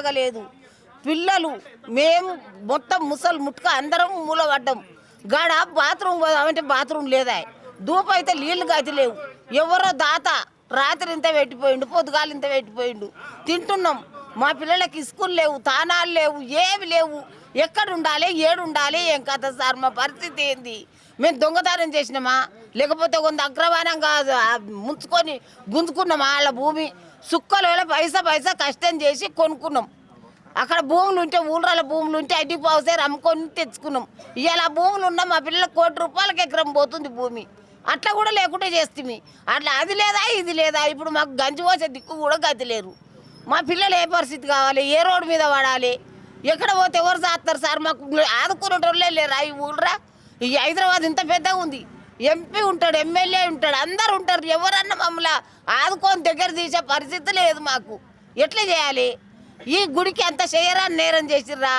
ఆగలేదు. పిల్లలు మేము మొత్తం ముసలు ముట్టుక అందరం మూలపడ్డాం. గాడ బాత్రూమ్ పోదామంటే బాత్రూమ్ లేదా, ధూప అయితే నీళ్లు గతి లేవు. ఎవరో దాత రాత్రి ఇంత పెట్టిపోయిండు, పొద్దుగాలు ఇంత పెట్టిపోయిండు. తింటున్నాం. మా పిల్లలకి స్కూల్ లేవు, తానాలు లేవు, ఏమి లేవు. ఎక్కడ ఉండాలి, ఏడు ఉండాలి, ఏం కథ సార్ మా పరిస్థితి ఏంది? మేము దొంగతనం చేసినామా, లేకపోతే కొంత అగ్రవానంగా ముంచుకొని గుంజుకున్నామా? వాళ్ళ భూమి సుక్కల వేళ పైసా కష్టం చేసి కొనుక్కున్నాం. అక్కడ భూములు ఉంటే, ఊళ్ళ భూములు ఉంటే అడ్డి పావుసారి అమ్ముకొని తెచ్చుకున్నాం. ఇవాళ భూములు ఉన్నా మా పిల్లలకు ₹1,00,00,000 ఎకరం పోతుంది భూమి. అట్లా కూడా లేకుంటే చేస్తుంది. అట్లా అది లేదా ఇది లేదా. ఇప్పుడు మాకు గంజి పోసే దిక్కు కూడా గతి లేరు. మా పిల్లలు ఏ పరిస్థితి కావాలి, ఏ రోడ్డు మీద పడాలి, ఎక్కడ పోతే ఎవరు చేస్తారు సార్? మాకు ఆదుకునేటోళ్ళే లేరా ఈ ఊళ్ళరా? ఈ హైదరాబాద్ ఇంత పెద్దగా ఉంది. ఎంపీ ఉంటాడు, ఎమ్మెల్యే ఉంటాడు, అందరు ఉంటారు. ఎవరన్నా మమ్మల్ని ఆదుకొని దగ్గర తీసే పరిస్థితి లేదు మాకు. ఎట్లా చేయాలి? ఈ గుడికి అంత చేయరాని నేరం చేసిర్రా.